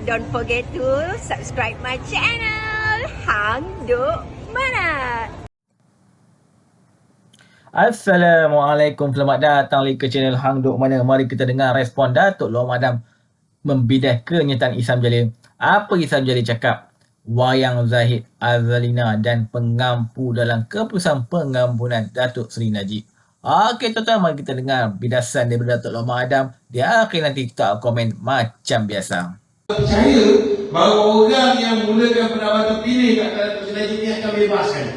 don't forget to subscribe my channel Hang Duk Mana. Assalamualaikum, selamat datang lagi ke channel Hang Duk Mana. Mari kita dengar respon Datuk Long Madam membidah kenyataan Isam Jalil. Apa Isam Jalil cakap? Wayang Zahid Azalina dan pengampu dalam keputusan pengampunan Datuk Seri Najib. Okey tuan-tuan, mari kita dengar bidasan daripada Datuk Long Madam. Di akhir nanti kita komen macam biasa. Percaya bahawa orang yang mulakan pendapat terpilih kat Datuk Seri Najib ni akan bebaskan.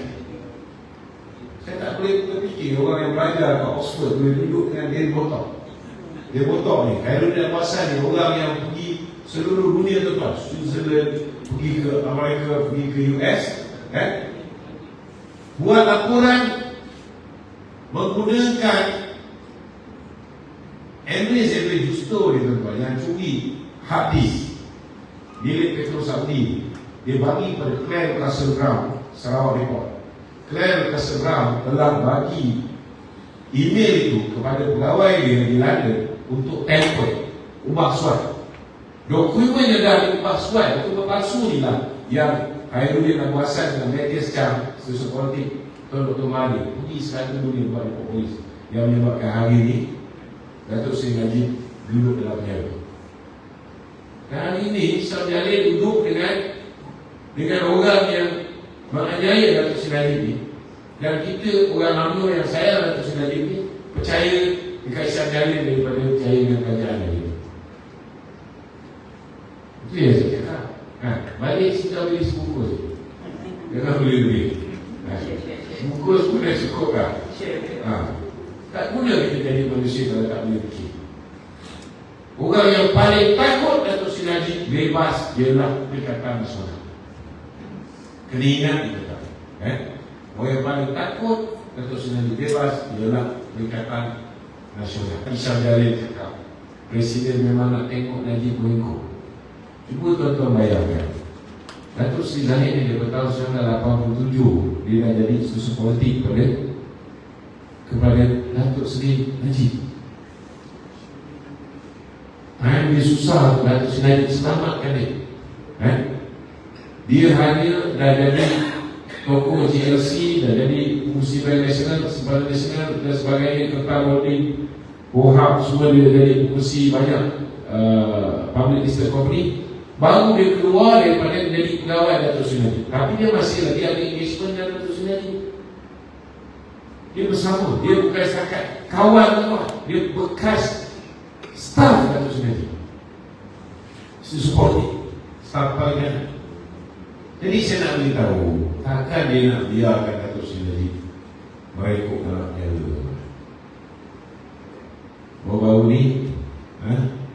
Saya tak boleh berfikir orang yang belajar kat Oxford boleh duduk dengan dia botok. Dia botok ni, Khairuddin Hasan ni orang yang pergi seluruh dunia tuan-tuan, Switzerland, pergi ke Amerika, pergi ke US, buat laporan menggunakan Emirates Justo ni tuan-tuan yang curi hard disk milik Petro Saudi. Dia bagi pada Claire Russell Brown, Sarawak Report. Claire Russell Brown telah bagi email itu kepada pegawai dia di London untuk temper, ubah surat. Dokumen yang dah diubah surat, dokumen palsu ni lah yang Khairuddin Abu Hassan dengan media secara stasiun politik Tuan Dr. Mahdi pergi sekali dunia buat report polis yang menyebabkan hari ini Datuk Seri Najib duduk dalam penjara. Dan hari ini Isam Jalil duduk dengan orang yang menganiaya Datuk Seri Najib ni, dan kita orang lama yang sayang Datuk Seri Najib ni percaya dekat Isam Jalil daripada percaya dengan kerajaan Najib. Itu yang saya cakap. Balik kita beli sebungkus. Jangan beli-beli. Sebungkus pun dah cukup kan? Tak guna kita jadi manusia kalau tak boleh fikir. Orang yang paling takut Datuk Seri Najib bebas ialah Perikatan Nasional. Kena ingat kita tak? Orang yang paling takut Datuk Seri Najib bebas ialah Perikatan Nasional. Isam Jalil cakap Presiden memang nak tengok Najib mengikut. Cuba tuan-tuan bayangkan, Datuk Seri Zahid ni daripada tahun 1987 dia dah jadi stasiun politik kepada Datuk Seri Najib. Dia susah untuk Datuk Seri Najib selamatkan dia. Dia hanya dah jadi tokoh GLC, dah jadi Fungsi Bank Nasional, Simpanan Nasional dan sebagainya, Ketua Holding, Bohab, semua dia jadi fungsi banyak public listed company. Baru dia keluar daripada menjadi pegawai Datuk Seri Najib. Tapi dia masih lagi ada engagement dengan Datuk Seri Najib. Dia bersama, dia bukan setakat kawan tuan, dia bekas staff Datuk Seri Najib. Supporting staff paling. Jadi saya nak beritahu, takkan dia nak biarkan Datuk Seri Najib merekuk dalam penjara. Baru-baru ni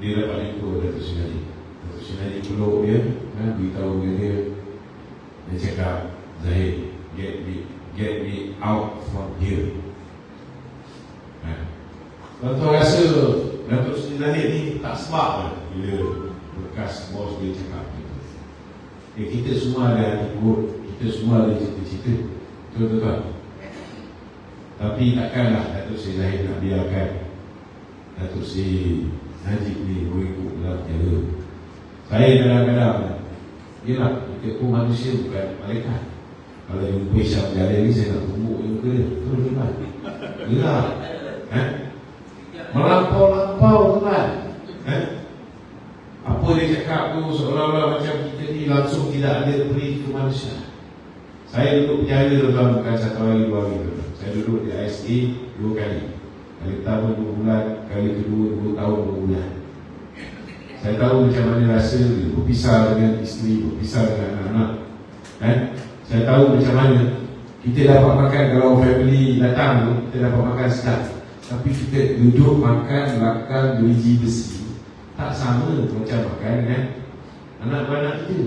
dia dapat jumpa Datuk Seri Najib. Datuk Seri Najib peluk dia, beritahu dia cakap, Zahid, get me out from here. Tuan-tuan rasa Datuk Seri Zahid ni tak sebab lah bila bekas bos dia cakap gitu. Kita semua ada hati buruk, kita semua ada cita-cita, betul-betul. Tapi takkanlah Datuk Seri Zahid nak biarkan Datuk Seri Najib ni berikut dalam penjara. Saya kadang-kadang, yelah, kita pun manusia bukan malaikat. Kalau jumpa Isam Jalil ni, saya nak tumbuk muka dia. Betul-betul. Yelah. Melampau-lampau tuan. Apa dia cakap tu seolah-olah macam kita ni langsung tidak ada beri kemanusiaan. Saya duduk penjara tuan, bukan satu hari, 2 hari tuan. Saya duduk di ISA 2 kali. Kali pertama 2 bulan, kali kedua 2 tahun 2 bulan. Saya tahu macam mana rasa berpisah dengan isteri, berpisah dengan anak-anak. Saya tahu macam mana kita dapat makan kalau family datang tu, kita dapat makan sedap. Tapi kita duduk makan makan gerigi besi, tak sama macam makan dengan anak-anak kita.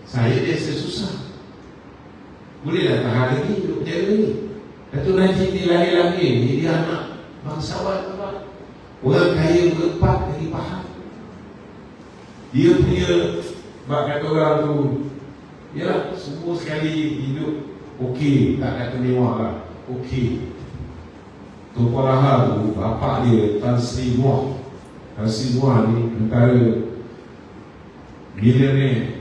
Saya biasa susah. Bolehlah tahan lagi duduk penjara ni. Datuk Najib ni lahir-lahir ni, dia anak bangsawan apa? Orang kaya berempat dari Pahang. Dia punya, bak kata orang tu, yalah, semua sekali hidup okey, tak kata mewah lah, okey. Tuan Rahal tu, bapak dia Tan Sri Muar. Tan Sri Muar ni antara Miliarder.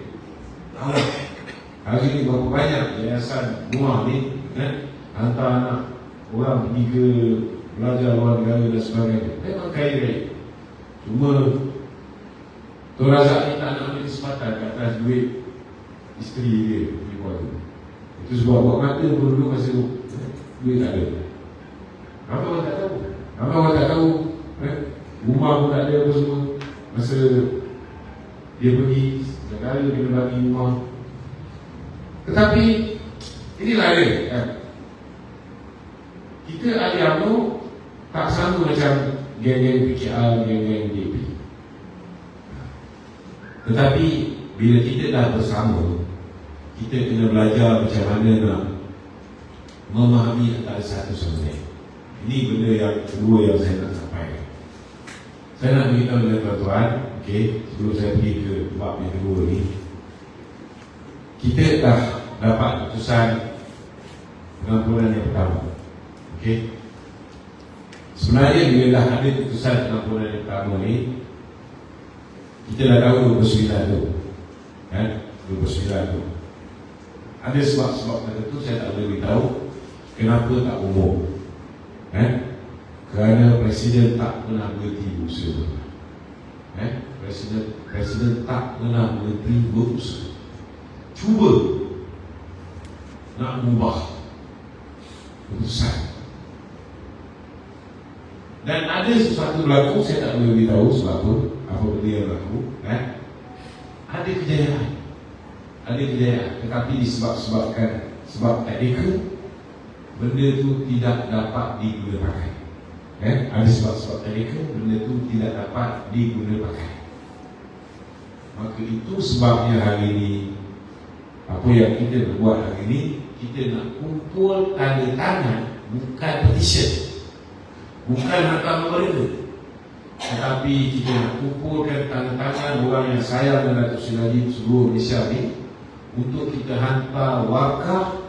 Hari ini berapa banyak yayasan rumah ni hantar anak orang pergi ke belajar luar negara dan sebagainya. Memang kaya raya. Cuma Tuan Razak ni tak nak ambil kesempatan ke atas duit isteri dia di keluarga. Itu sebab buat mata pun dulu masa duit tak ada. Ramai orang tak tahu. Ramai orang tak tahu. Rumah pun tak ada apa semua. Masa dia pergi negara dia bagi rumah. Tetapi inilah dia kan. Kita ahli UMNO tak sama macam geng-geng PKR, geng-geng DP. Tetapi bila kita dah bersama, kita kena belajar macam mana nak memahami antara satu sama lain. Ini benda yang kedua yang saya nak sampaikan. Saya nak beritahu kepada tuan-tuan, sebelum saya pergi ke bab yang kedua ni, kita dah dapat keputusan pengampunan yang pertama. Sebenarnya bila dah ada keputusan pengampunan yang pertama ni, kita dah tahu 29 tu, 29 tu. Ada sebab-sebab tertentu saya tak boleh beritahu kenapa tak umum. Kerana Presiden tak pernah berhenti berusaha. Presiden tak pernah berhenti berusaha. Cuba nak mengubah keputusan. Dan ada sesuatu berlaku, saya tak boleh beritahu sebab apa benda yang berlaku. Ada kejayaan. Ada kejayaan, tetapi disebabkan sebab takdika, benda tu tidak dapat diguna pakai. Ada sebab-sebab takdika, benda tu tidak dapat diguna pakai. Maka itu sebabnya hari ini, apa yang kita buat hari ini, kita nak kumpul tanda tangan, bukan petition, bukan hantar mereka, tetapi kita nak kumpulkan tanda tangan orang yang sayang dan Datuk Seri Najib seluruh Malaysia ni, untuk kita hantar wakaf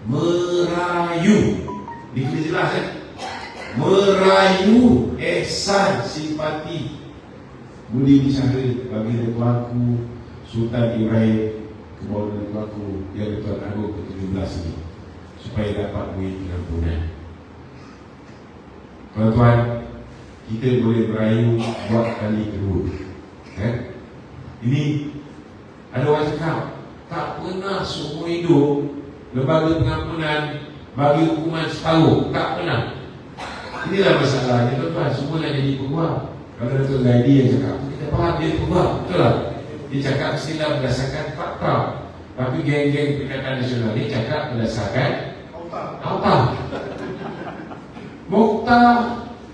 merayu. Ini kena jelas merayu ihsan simpati budi bicara bagi tuanku Sultan Ibrahim Kemaluan tuanku yang Tuan Agong ke-17 ini, supaya dapat duit pengampunan. Tuan-tuan, kita boleh merayu buat kali kedua. Ini ada orang cakap tak pernah seumur hidup lembaga pengampunan bagi hukuman setahun. Tak pernah. Inilah masalahnya tuan-tuan. Semua nak jadi peguam. Kalau Datuk Zaidi yang cakap, kita faham dia peguam. Betul tak? Dia cakap mestilah berdasarkan fakta. Tapi geng-geng Perikatan Nasional ni cakap berdasarkan autam. Mokhtar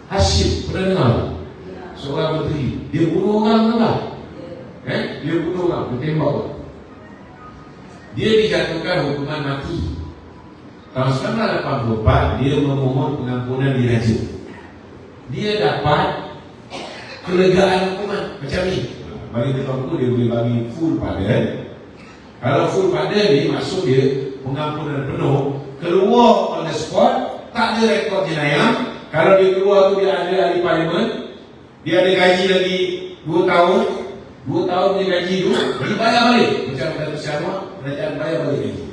Hashim, pernah dengar? Seorang menteri. Dia bunuh orang ke tak? Dia bunuh orang, dia tembak. Dia dijatuhkan hukuman mati. Tahun 1984 dia memohon pengampunan diraja. Dia dapat kelegaan hukuman macam ni. Bagi tertentu dia boleh bagi full pardon. Kalau full pardon ni maksud dia pengampunan penuh, keluar on the spot, tak ada rekod jenayah. Kalau dia keluar tu dia ada ahli parlimen, dia ada gaji lagi 2 tahun. 2 tahun dia gaji tu dibayar balik. Macam Datuk Syarwah, kerajaan bayar balik gaji.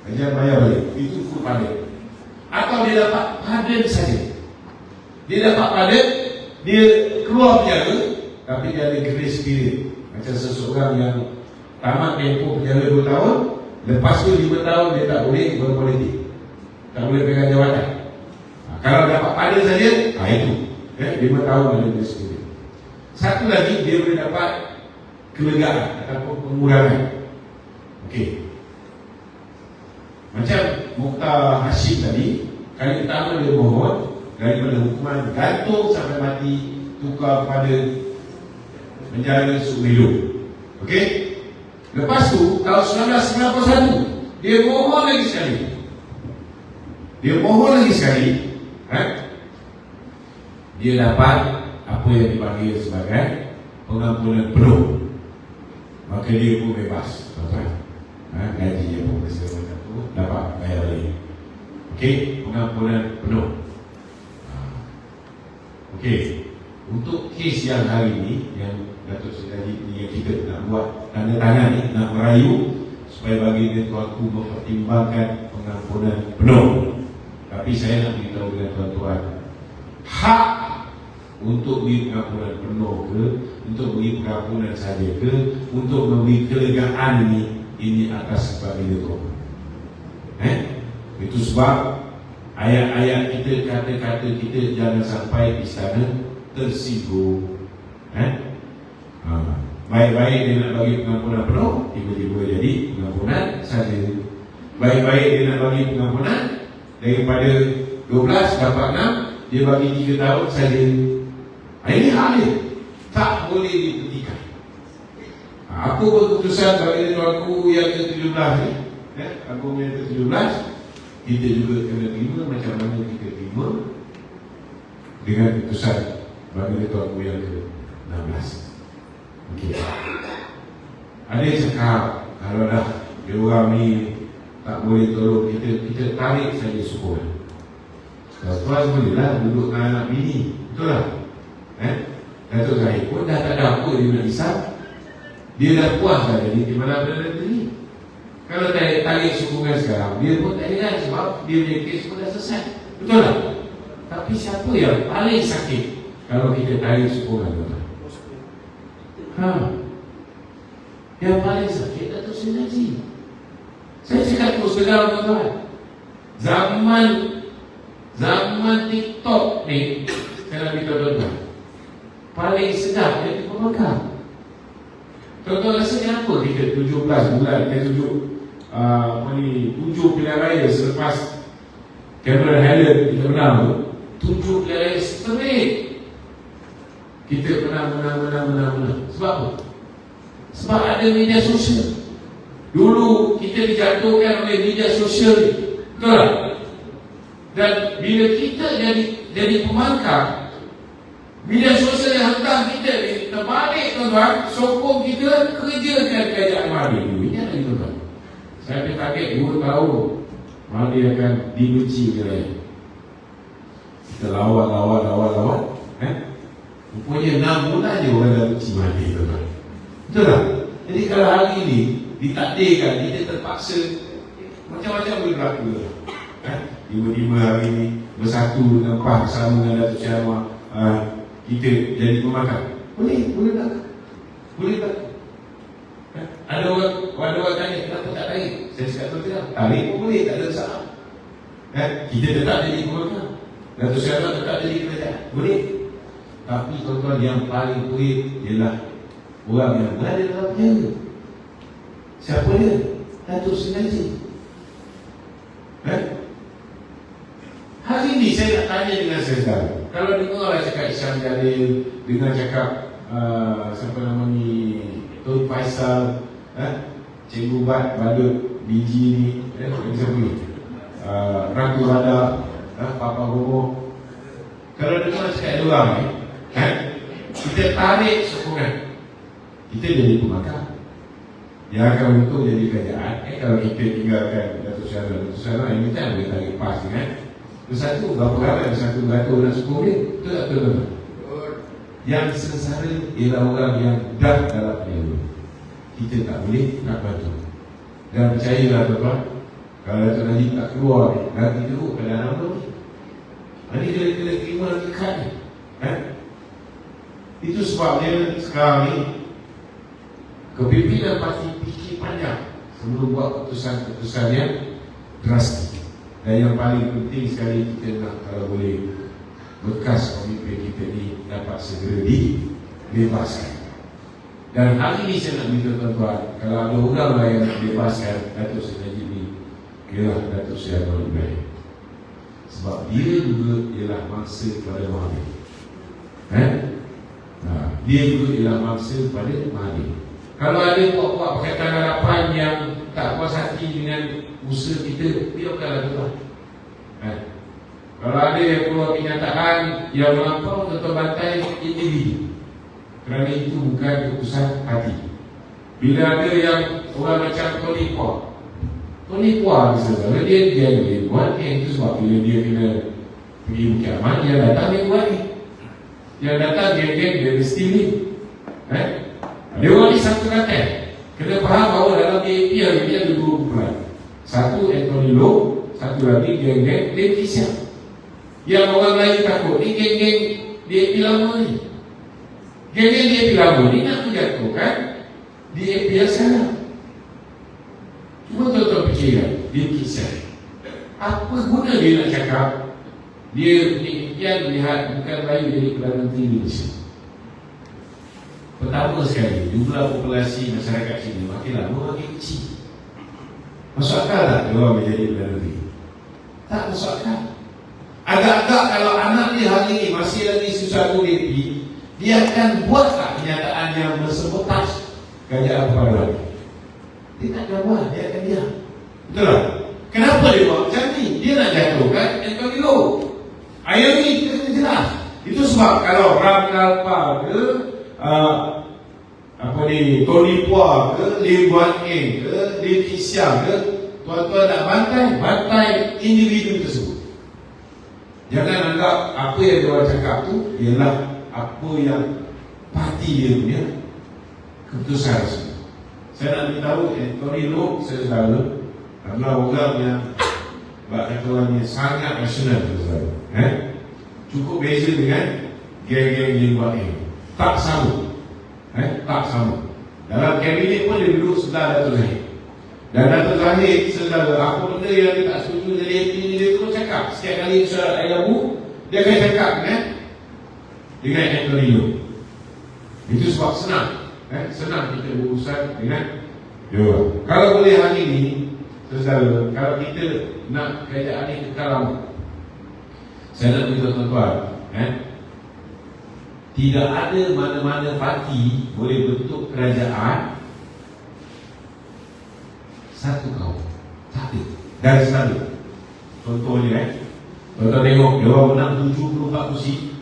Kerajaan bayar balik. Itu full pardon. Atau dia dapat pardon saja. Dia dapat pardon, dia keluar penjara, tapi dia ada grace period. Macam seseorang yang tamat tempoh penjara 2 tahun, lepas tu 5 tahun dia tak boleh berpolitik, tak boleh pegang jawatan. Kalau dapat pardon saja, itu 5 tahun ada grace period. Satu lagi, dia boleh dapat kelegaan ataupun pengurangan. Macam Mokhtar Hashim tadi, kali pertama dia mohon daripada hukuman gantung sampai mati tukar kepada penjara seumur hidup. Lepas tu tahun 1991 dia mohon lagi sekali. Dia dapat apa yang dipanggil sebagai pengampunan penuh. Maka dia pun bebas, tuan-tuan. Gajinya pun macam tu dapat bayar balik. Pengampunan penuh. untuk kes yang hari ini, yang Datuk Seri Najib ni yang kita nak buat tanda tangan ni, nak merayu supaya bagi tuanku mempertimbangkan pengampunan penuh. Tapi saya nak beritahu dengan tuan-tuan, hak untuk beri pengampunan penuh ke, untuk beri pengampunan saja ke, untuk memberi kelegaan ini atas sebab itu. Itu sebab ayat-ayat kita, kata-kata kita jangan sampai istana tersinggung. Baik-baik dia nak bagi pengampunan penuh, tiba-tiba jadi pengampunan saja. Baik-baik dia nak bagi pengampunan, daripada 12 dapat 6, dia bagi 3 tahun saja. Ini hal dia, tak boleh dihentikan. Apa keputusan bagi tuanku yang ke-17 ni, Agung yang ke-17, kita juga kena terima macam mana kita terima dengan keputusan bagi tuanku yang ke-16. Okey. Ada yang cakap kalau dah dia orang ni tak boleh tolong kita tarik saja sokongan. Tuan bolehlah duduk dengan anak bini, betul tak? Datuk Zahid pun dah tak ada apa dia nak risau. Dia dah puas dah jadi di mana berada ni. Kalau tarik sokongan sekarang, dia pun tak ingat sebab dia punya kes pun dah selesai, betul tak? Tapi siapa yang paling sakit kalau kita tarik sokongan, tuan? Yang paling sakit Datuk Seri Najib. Saya cakap terus terang, tuan-tuan, zaman TikTok ni, saya nak beritahu tuan-tuan, paling sedap jadi pembakar. Tuan-tuan rasanya apa kita 17 bulan kita tunjuk 7 pilihan raya selepas Cameron Highland kita menang tu, 7 pilihan raya straight kita menang. Sebab apa? Sebab ada media sosial. Dulu kita dijatuhkan oleh media sosial ni, betul tak? Dan bila kita jadi pemangkar, media sosial yang hentam kita ni terbalik, tuan-tuan, sokong kita kerjakan kerajaan Mahdi. Ini lagi, tuan-tuan. Saya target 2 tahun Mahdi akan dibenci ke raya. Kita lawan. Rupanya 6 bulan je orang dah benci Mahdi, tuan-tuan. Betul tak? Jadi kalau hari ini ditakdirkan kita terpaksa, macam-macam boleh berlaku. Tiba-tiba hari ini bersatu dengan PAS bersama dengan Datuk Seri Anwar, kita jadi pemakan. Boleh tak? Ada orang tanya kenapa tak tarik? Saya cakap tidak. Tarik pun boleh, tak ada masalah. Kita tetap jadi pemakan. Datuk Seri Anwar tetap jadi kerajaan. Boleh. Tapi tuan-tuan, yang paling perit ialah orang yang berada dalam penjara. Siapa dia? Datuk Seri Najib. Hari ini saya nak tanya dengan saudara. Kalau dengarlah cakap Isyam Jalil, dengar cakap siapa nama ni, Tun Faisal, Cikgu Bat Badut Biji ni, siapa ni, Ratu Radar, Papa Bobo. Kalau dengar cakap dua orang ni, kita tarik sokongan, kita jadi pemakar. Yang akan untuk jadi kerajaan. Kalau kita tinggalkan Datuk Seri, ini kan boleh tarik PAS ni kan. Bersatu, berapa ramai bersatu beratur dan sokong dia. Betul tak, tuan-tuan? Yang sengsara ialah orang yang dah dalam penjara. Kita tak boleh nak bantu. Dan percayalah, tuan-tuan, kalau Datuk Najib tak keluar ni, nanti teruk pada anak tu ni. Ini kena terima lagi kad ni. Itu sebabnya sekarang ni kepimpinan parti fikir panjang sebelum buat keputusan-keputusan yang drastik. Dan yang paling penting sekali, kita nak kalau boleh bekas pemimpin kita ni dapat segera dibebaskan. Dan hari ini saya nak beritahu tuan-tuan, kalau ada orang lain yang nak bebaskan Datuk Seri Najib ni, ialah Datuk Seri Anwar Ibrahim. Sebab dia juga ialah mangsa pada Mahdi. Dia juga ialah mangsa pada Mahdi. Kalau ada buat-buat Pakatan Harapan yang tak puas hati dengan usaha kita, biarkanlah tuan. Kalau ada yang keluar kenyataan yang melampau atau bantai individu, kerana itu bukan keputusan hati. Bila ada yang orang macam Tony Puan misalnya, dia boleh buat itu sebab bila dia kena pergi Bukit Aman, dia datang dia buat ni. Yang datang geng-geng dari steel ni. Dia orang ni satu kata. Kena faham bahawa dalam DAP ada dua kumpulan. Satu Anthony Low, satu lagi geng-geng DAP Siap. Yang orang lain takut ni geng-geng DAP lama ni. Geng-geng DAP lama ni nak menjatuhkan DAP yang sekarang. Cuma tuan-tuan fikirkan, DAP Siap. Apa guna dia nak cakap dia impian melihat bukan Melayu jadi Perdana Menteri Indonesia? Pertama sekali, jumlah populasi masyarakat sini makin lama makin kecil. Masuk akal tak dia orang menjadi Perdana Menteri? Tak masuk akal. Agak-agak kalau anak dia hari ini masih lagi susah DAP, dia akan buat tak kenyataan yang bersebutas kerajaan perpaduan? Dia tak akan buat, dia akan diam. Betul tak? Kenapa dia buat macam ni? Dia nak jatuhkan Anthony Low. Ayat ni kita jelas. Itu sebab kalau Ram Kalpa ke Tony Pua ke Lim Guan Eng ke Lim Kisiam ke, tuan-tuan nak bantai individu tersebut. Jangan anggap apa yang dia orang cakap tu ialah apa yang parti dia punya keputusan tersebut. Saya nak beritahu Tony Low, saya saudara, adalah orang yang kata orang yang sangat rasional, saudara. Cukup beza dengan geng-geng Lim Guan Eng. Tak sama. Tak sama. Dalam kabinet pun dia duduk sebelah Dato' Zahid. Dan Dato' Zahid saudara, apa benda yang dia tak setuju dari AP ni, dia terus cakap. Setiap kali surat air lampu, dia akan cakap dengan Anthony Low. Itu sebab senang. Senang kita berurusan dengan dia. Kalau boleh hari ni, saudara, kalau kita nak kerajaan ni kekal lama, saya nak beritahu tuan-tuan, tidak ada mana-mana parti boleh bentuk kerajaan satu kaum. Tak ada. Dan selalu contohnya, tuan-tuan tengok, dia orang menang 74 kursi,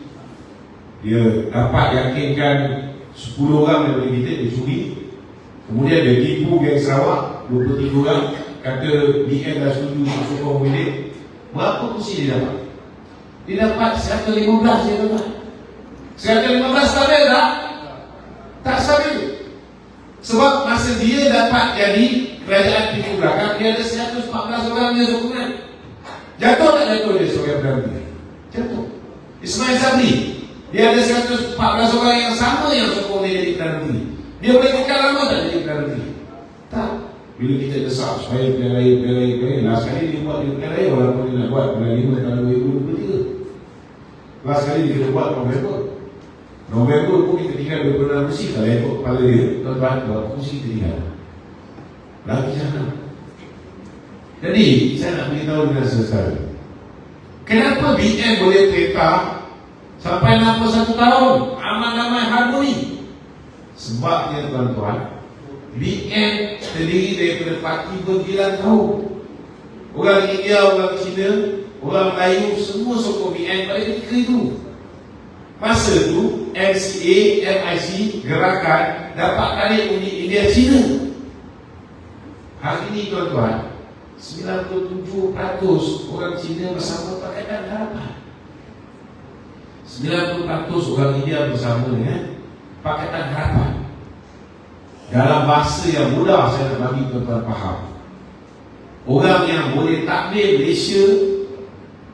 dia dapat yakinkan 10 orang daripada kita dia curi. Kemudian dia tipu geng Sarawak 23 orang, kata BN dah setuju untuk sokong bilik. Berapa kursi dia dapat? Dia dapat 115 dia dapat. 115 stabil tak? Tak stabil. Sebab masa dia dapat jadi kerajaan pintu belakang, dia ada 114 orang yang sokongan. Jatuh tak jatuh dia sebagai Perdana Menteri? Jatuh. Ismail Sabri, dia ada 114 orang yang sama yang sokong dia jadi Perdana Menteri. Dia boleh kekal lama tak jadi Perdana Menteri? Tak. Bila kita desak supaya pilihan raya, last kali dia buat pilihan raya, walaupun dia nak buat pilihan 5 tahun 2023. Last kali dia kena buat November pun kita tinggal 26 kursi. Kalau ikut kepala dia, tuan-tuan, berapa kursi kita tinggal? Lagi sana. Jadi, saya nak beritahu dengan saudara, kenapa BN boleh perintah sampai 61 tahun aman-aman harmoni? Sebabnya tuan-tuan, BN terdiri daripada parti berbilang tahun. Orang India, orang Cina, orang Melayu, semua sokong BN pada ketika itu. Masa itu MCA, MIC, gerakan dapat tarik undi India Cina. Hari ini tuan-tuan, 97% orang Cina bersama Pakatan Harapan. 90% orang India bersama dengan Pakatan Harapan. Dalam bahasa yang mudah saya nak bagi tuan-tuan faham, orang yang boleh takdir Malaysia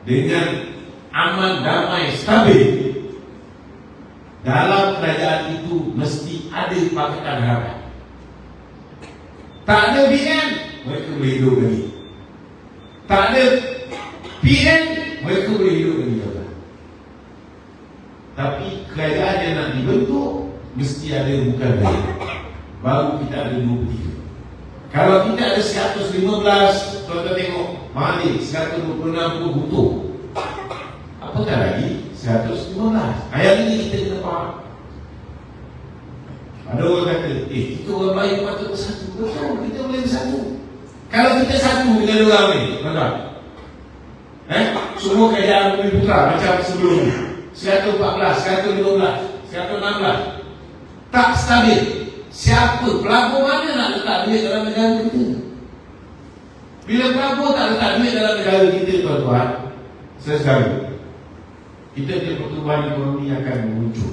dengan aman, damai, stabil, dalam kerajaan itu mesti ada Pakatan Harapan. Tak ada BN, mereka boleh hidup lagi. Tak ada PN, mereka boleh hidup lagi. Tapi kerajaan yang nak dibentuk mesti ada bukan lain. Baru kita ada 23. Kalau kita ada 115, tuan-tuan tengok, mana 126 pun butuh. Apakah lagi 115? Ayat ini kita kena faham. Ada orang kata, kita orang Melayu patut bersatu. Betul, kita boleh bersatu. Kalau kita satu dengan orang ni, tuan-tuan, semua kerajaan Bumi Putra macam sebelum ni, 114, 115, 116, tak stabil. Siapa, pelabur mana nak letak duit dalam negara kita? Bila pelabur tak letak duit dalam negara kita, tuan-tuan, sesekali kita punya pertumbuhan ekonomi akan muncul.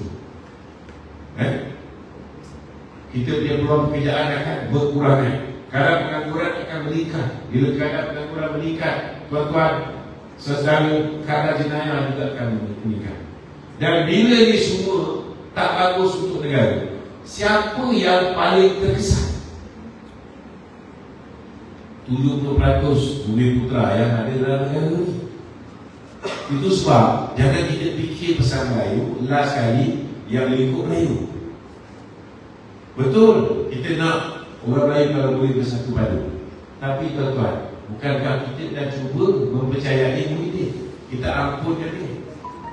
Kita punya peluang pekerjaan akan berkurang. Kadar pengangguran akan meningkat. Bila kadar pengangguran meningkat, tuan-tuan, secara kadar jenayah juga akan meningkat. Dan bila ini semua tak bagus untuk negara, siapa yang paling terkesan? 70% bumi putra yang ada dalam negara ini. Itu sebab jangan kita fikir pasal Melayu, last kali yang lingkup Melayu. Betul, kita nak orang Melayu kalau boleh bersatu padu. Tapi tuan-tuan, bukankah kita dah cuba mempercayai ini? Kita ampunkan dia.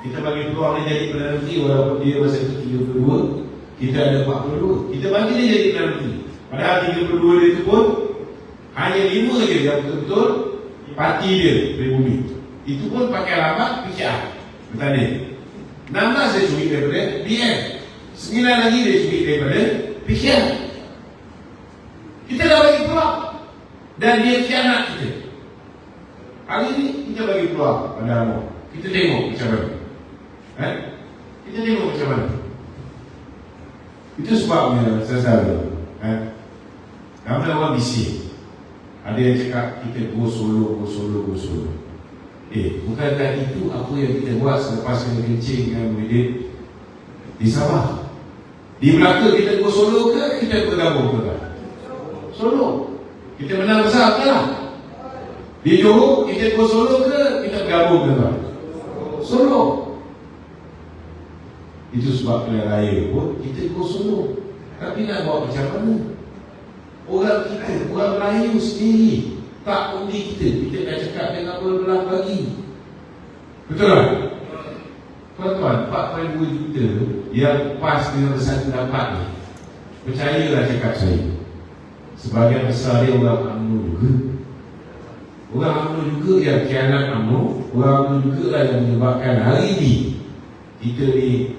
Kita bagi peluang dia jadi Perdana Menteri walaupun dia masa itu 32, kita ada 42. Kita bagi dia jadi Perdana Menteri. Padahal 32 dia itu pun hanya 5 je yang betul-betul parti dia pribumi. Itu pun pakai alamat PKR. Betul dia. 16 dia curi daripada BN. 9 lagi dia curi daripada PKR. Kita dah bagi peluang. Dan dia khianat kita. Hari ini kita bagi peluang pada Amor. Kita tengok macam mana. Kita tengok macam mana. Itu sebabnya saya selalu ramai orang bising. Ada yang cakap kita go solo. Bukankah itu apa yang kita buat selepas kena kencing dengan Muhyiddin di Sabah? Di Melaka kita go solo ke kita bergabung ke? Solo. Kita menang besar ke lah? Di Johor kita go solo ke kita bergabung ke? Solo. Itu sebab pilihan raya pun kita go solo. Tapi nak buat macam mana? Orang kita, orang Melayu sendiri tak undi kita. Kita dah cakap dengan berbelah bagi. Betul tak? Tuan-tuan, 4.2 juta yang pas dengan satu dapat ni, percayalah cakap saya, sebagian besar dia orang UMNO juga. Orang UMNO juga yang khianat UMNO. Orang UMNO juga lah yang menyebabkan hari ini kita ni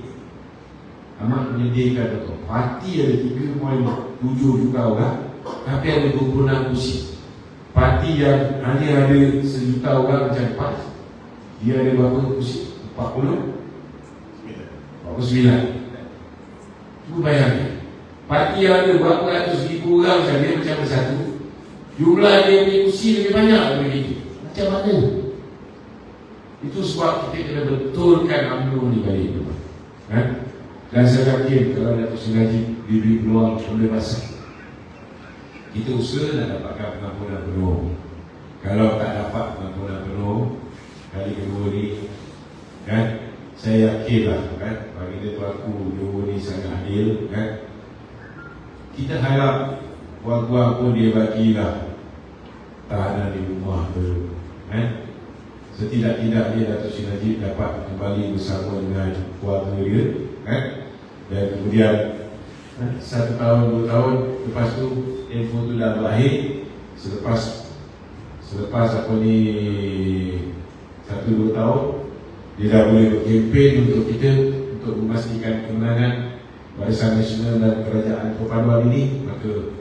amat menyedihkan. Parti ada 3.7 juta orang, tapi ada 26 kursi. Parti yang hanya ada 1 juta orang macam PAS, dia ada berapa kursi? 49. Cuba bayangkan, parti yang ada berapa ratus ribu orang macam dia, macam Bersatu, jumlah dia punya kursi lebih banyak daripada itu. Macam mana? Itu sebab kita kena betulkan UMNO ni balik. Dan saya yakin kalau Datuk Seri Najib diberi peluang pembebasan, kita usaha nak dapatkan pengampunan penuh. Kalau tak dapat pengampunan penuh kali kedua ni, saya yakinlah bagi Tuanku Johor ni sangat adil. Kita harap buah-buah pun dia bagilah tahanan di rumah tu. Setidak-tidaknya Datuk Seri Najib dapat kembali bersama dengan keluarga dia. Dan kemudian 1 tahun, 2 tahun lepas tu info tu dah berakhir. Selepas apa ni 1-2 tahun dia dah boleh berkempen untuk kita, untuk memastikan kemenangan Barisan Nasional dan Kerajaan Perpaduan ini. Maka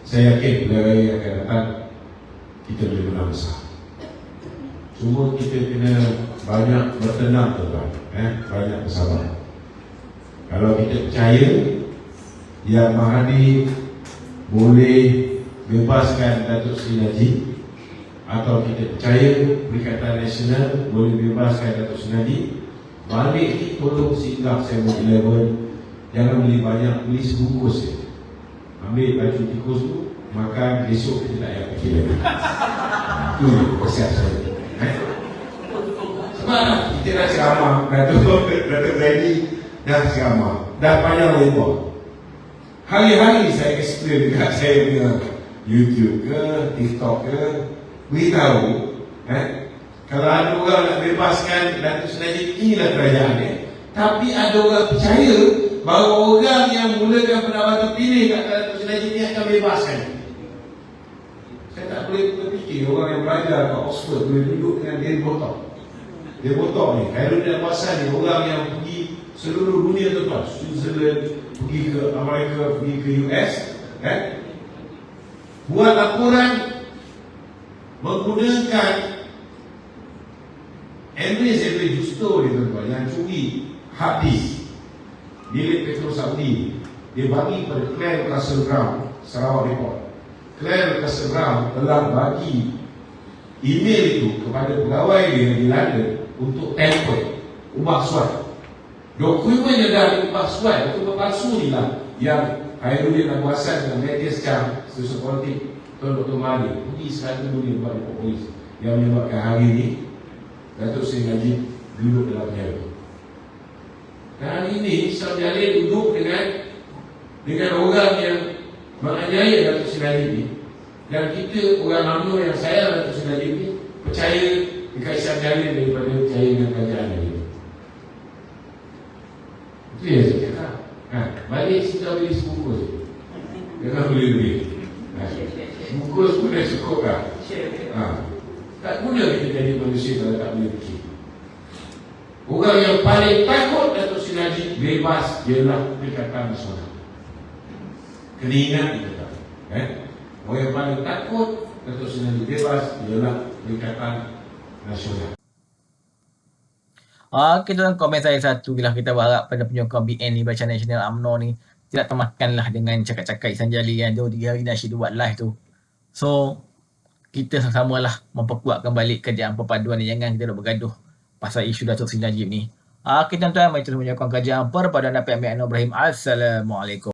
saya yakin pilihan raya yang akan datang kita boleh menang besar. Cuma kita kena banyak bertenang, tuan-tuan, banyak bersabar. Kalau kita percaya Yang Mahathir boleh bebaskan Datuk Seri Najib, atau kita percaya Perikatan Nasional boleh bebaskan Datuk Seri Najib, balik ni tolong singgah 7-Eleven, jangan beli banyak, beli sebungkus je. Ambil baju tikus tu, makan, besok kita tak payah fikir lagi. Itu kesiap saya. Sebab kita dah ceramah, Datuk Zaidi dah ceramah, dah panjang lebar. Hari-hari saya explain dekat saya punya YouTube ke, TikTok ke, beritahu kalau ada orang nak bebaskan Datuk Seri Najib, inilah kerajaan dia. Tapi ada orang percaya bahawa orang yang mulakan pendapat terpilih kat Datuk Seri Najib ni akan bebaskan. Saya tak boleh berfikir orang yang belajar kat Oxford boleh duduk dengan Dale Botok. Dale Botok ni, Khairuddin Abbasan ni, orang yang pergi seluruh dunia, tuan-tuan, Switzerland, pergi ke Amerika, pergi ke US, buat laporan menggunakan Henry Justo ni tuan-tuan yang curi habis milik Petro Saudi, dia bagi pada Claire Castle Brown, Sarawak Report. Claire Castle Brown telah bagi email itu kepada pegawai dia di London untuk temper, ubah surat. Dokumen yang dah diubah surat, dokumen palsu ni lah yang Khairuddin Abu Hassan dengan media sekarang, stesen politik Tuan Dr. Mahdi pergi sekali dunia buat di polis yang menyebabkan hari ini Datuk Seri Najib duduk dalam penjara. Dan hari ini Isam Jalil duduk dengan orang yang menganiaya Datuk Seri Najib ni, dan kita orang UMNO yang sayang Datuk Seri Najib ni percaya dekat Isam Jalil daripada percaya dengan kerajaan dia. Itu yang saya cakap. Balik kita beli sebungkus. Jangan beli-beli. Bungkus pun dah cukup kan? Tak guna kita jadi manusia kalau tak boleh fikir. Orang yang paling takut Datuk Seri Najib bebas ialah Perikatan Nasional. Kena ingat kita tak? Orang yang paling takut Datuk Seri Najib bebas ialah Perikatan Nasional. Okey, dalam komen saya satu lah, kita berharap pada penyokong BN ni, Barisan Nasional UMNO ni, tidak termakanlah dengan cakap-cakap Ihsan Jalil yang 2-3 hari nasyid buat live tu. So, kita sama-sama lah memperkuatkan balik kerajaan perpaduan ni. Jangan kita duk bergaduh pasal isu Datuk Seri Najib ni. Okey tuan-tuan, mari terus menyokong kerajaan perpaduan Datuk Amir Anwar Ibrahim. Assalamualaikum.